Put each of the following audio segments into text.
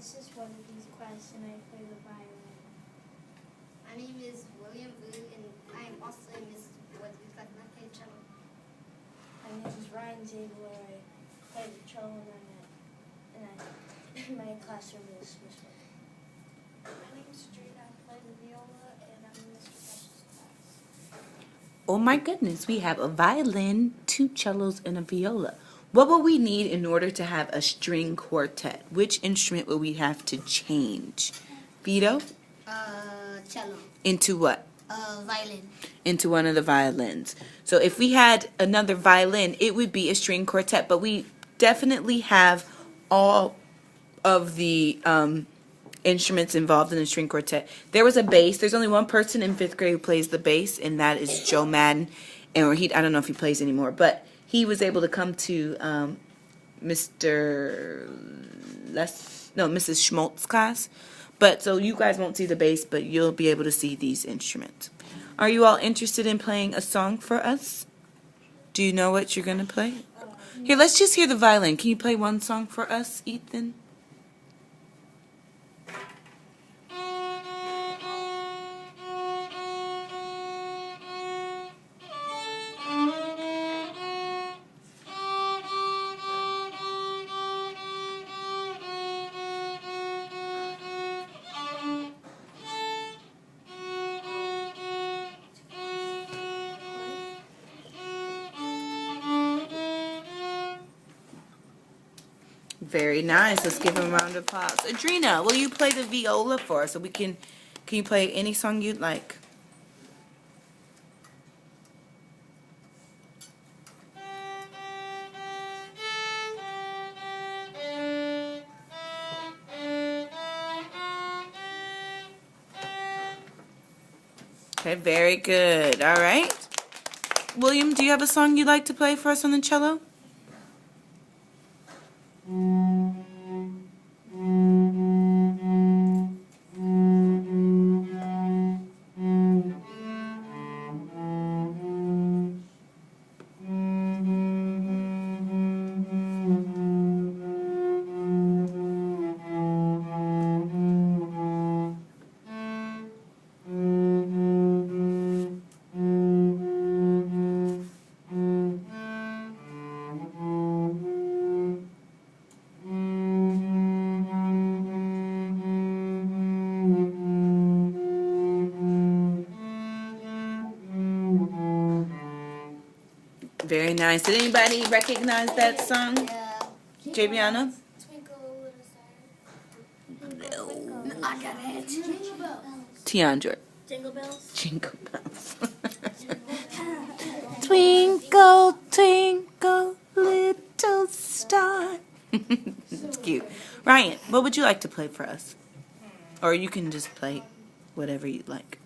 Mrs. Weatherby's class and I play the violin. My name is William Vu and I am also in Mrs. Weatherby's class and I play cello. My name is Ryan Zabler. I play the cello and my classroom is Miss Weatherby. My name is Jade. I play the viola and I'm in Mr. Precious' class. Oh my goodness, we have a violin, 2 cellos, and a viola. What will we need in order to have a string quartet? Which instrument will we have to change? Vito? Cello. Into what? Violin. Into one of the violins. So if we had another violin, it would be a string quartet, but we definitely have all of the instruments involved in the string quartet. There was a bass. There's only one person in 5th grade who plays the bass, and that is Joe Madden. And I don't know if he plays anymore, but he was able to come to Mrs. Schmaltz's class. But so you guys won't see the bass, but you'll be able to see these instruments. Are you all interested in playing a song for us? Do you know what you're going to play? Here, let's just hear the violin. Can you play one song for us, Ethan? Very nice. Let's give him a round of applause. Adrena, will you play the viola for us so we can you play any song you'd like? Okay, very good. All right. William, do you have a song you'd like to play for us on the cello? Very nice. Did anybody recognize that song? Yeah. Javiana? Twinkle Little Star. No, I got it. Jingle bells. Tiandra. Jingle bells. Jingle bells. Twinkle, twinkle, little star. It's cute. Ryan, what would you like to play for us? Or you can just play whatever you'd like.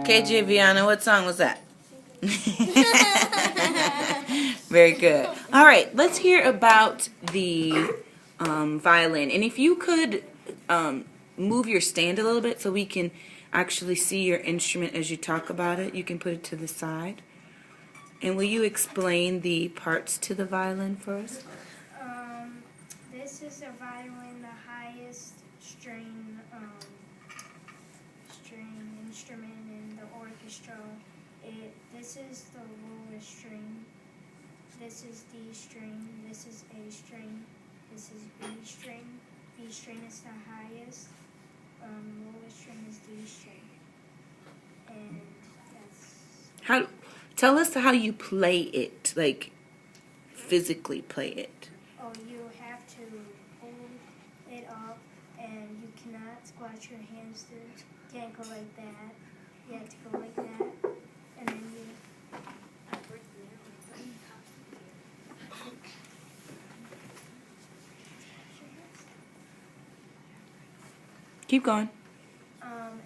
Okay, Javiana, what song was that? Very good. All right, let's hear about the violin. And if you could move your stand a little bit so we can actually see your instrument as you talk about it. You can put it to the side. And will you explain the parts to the violin for us? This is a violin, the highest string instrument in the orchestra. This is the lowest string. This is D string. This is A string. This is B string. B string is the highest. Lowest string is D string. And that's... Tell us how you play it, like physically play it. Oh, you have to hold it up and you cannot squat your hands to, can't go like that. You have to go like that, and then you. Keep going. And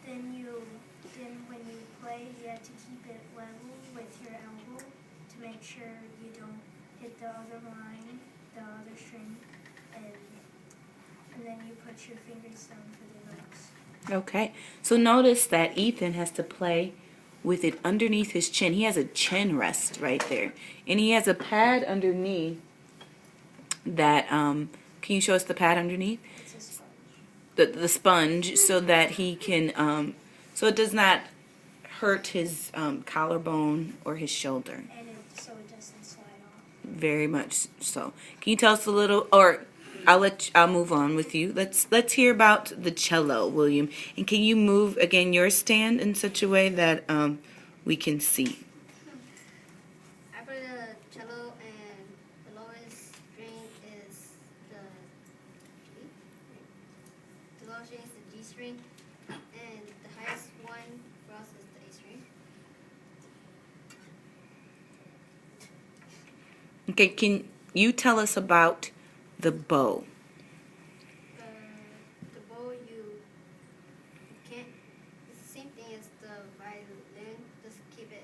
then when you play, you have to keep it level with your elbow to make sure you don't hit the other line, the other string, and then you put your fingers down for the notes. Okay. So notice that Ethan has to play with it underneath his chin. He has a chin rest right there. And he has a pad underneath that, can you show us the pad underneath? It's a sponge. The sponge, so that he can, so it does not hurt his collarbone or his shoulder. And so it doesn't slide off. Very much so. Can you tell us a little, or I'll move on with you. Let's hear about the cello, William. And can you move again your stand in such a way that we can see? I play the cello, and the lowest string is the G. The lowest string is the G string, and the highest one for us is the A string. Okay, can you tell us about the bow? The bow, you can't. It's the same thing as the violin. Just keep it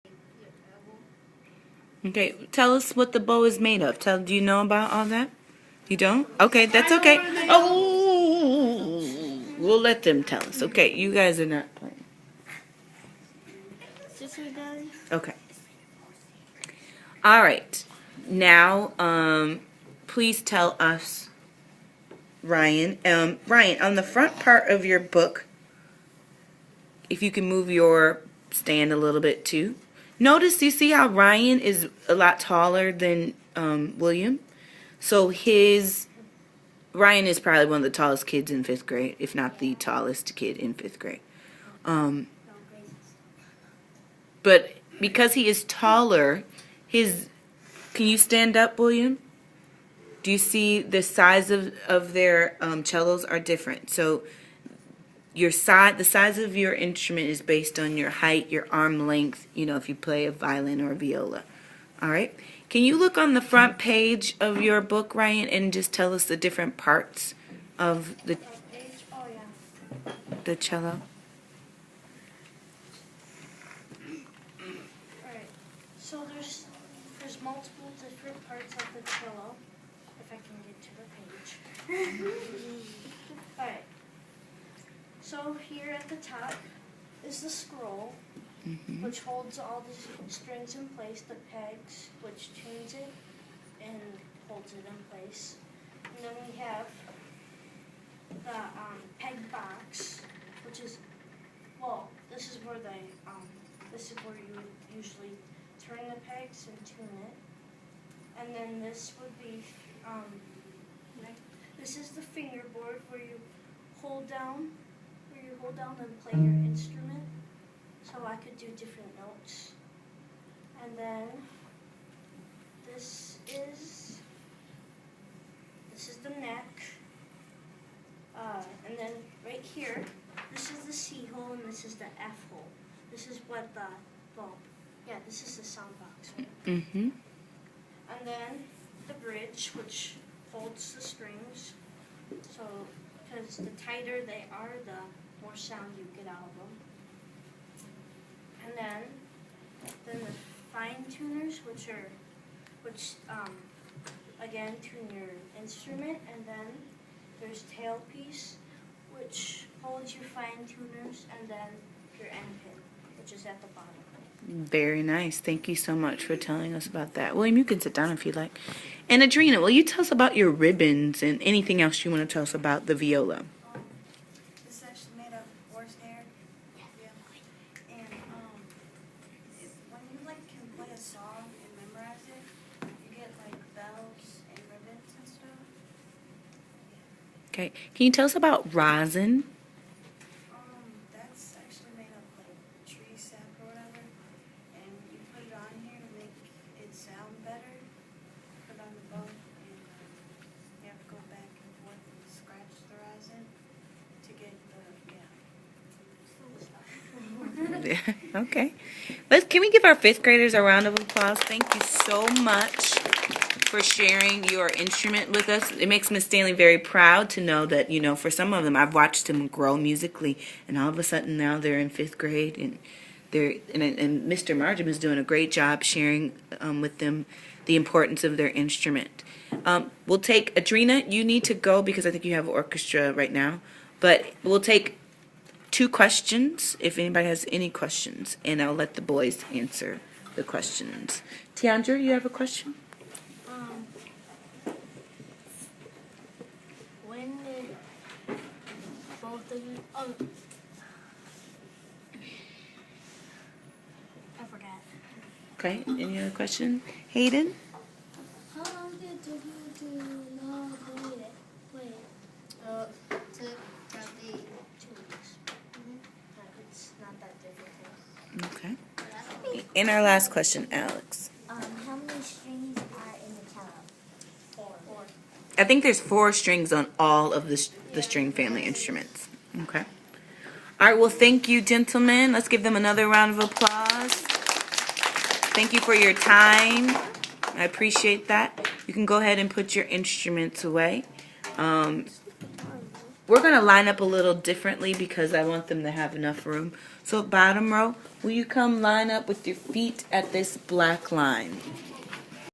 your elbow. Okay, tell us what the bow is made of. Do you know about all that? You don't? Okay, that's okay. Oh, we'll let them tell us. Okay, you guys are not playing. Okay. All right. Now, please tell us, Ryan. Ryan, on the front part of your book, if you can move your stand a little bit too. Notice, you see how Ryan is a lot taller than William? So Ryan is probably one of the tallest kids in 5th grade, if not the tallest kid in 5th grade. But because he is taller, can you stand up, William? Do you see the size of their cellos are different? So the size of your instrument is based on your height, your arm length, if you play a violin or a viola. All right? Can you look on the front page of your book, Ryan, and just tell us the different parts of the cello? Alright, so there's multiple different parts of the cello, if I can get to the page. Alright, so here at the top is the scroll, which holds all the strings in place, the pegs, which tunes it and holds it in place. And then we have the peg box, which is, this is where you would usually turn the pegs and tune it. And then this would be, this is the fingerboard where you hold down and play your instrument. So I could do different notes. And then this is the neck. And then right here, this is the C hole and this is the F hole. This is what this is the sound box. Right? Mm-hmm. And then the bridge, which holds the strings. So, because the tighter they are, the more sound you get out of them. And then the fine tuners, which again tune your instrument. And then there's tailpiece, which holds your fine tuners, and then your end pin, which is at the bottom. Very nice. Thank you so much for telling us about that. William, you can sit down if you like. And Adrena, will you tell us about your ribbons and anything else you want to tell us about the viola? This is actually made of horsehair. Yeah. And when you can play a song and memorize it, you get bells and ribbons and stuff. Okay. Can you tell us about rosin? That's actually made of tree sap or whatever, and you put it on here to make it sound better. Put it on the bow, and you have to go back and forth and scratch the rosin. Okay. Can we give our 5th graders a round of applause? Thank you so much for sharing your instrument with us. It makes Miss Stanley very proud to know that, you know, for some of them, I've watched them grow musically, and all of a sudden now they're in 5th grade, and and Mr. Margim is doing a great job sharing with them the importance of their instrument. We'll take, Adrena, you need to go because I think you have orchestra right now, but we'll take 2 questions if anybody has any questions, and I'll let the boys answer the questions. Tiandra, you have a question? When did both of you? Oh, I forgot. Okay, any other question? Hayden? How long did it took you to know how to play it? Took probably 2 weeks. It's not that difficult. Okay. And our last question, Alex. How many strings are in the cello? 4. I think there's 4 strings on all of the string family instruments. Okay. All right, well, thank you, gentlemen. Let's give them another round of applause. Thank you for your time. I appreciate that. You can go ahead and put your instruments away. We're going to line up a little differently because I want them to have enough room. So bottom row, will you come line up with your feet at this black line?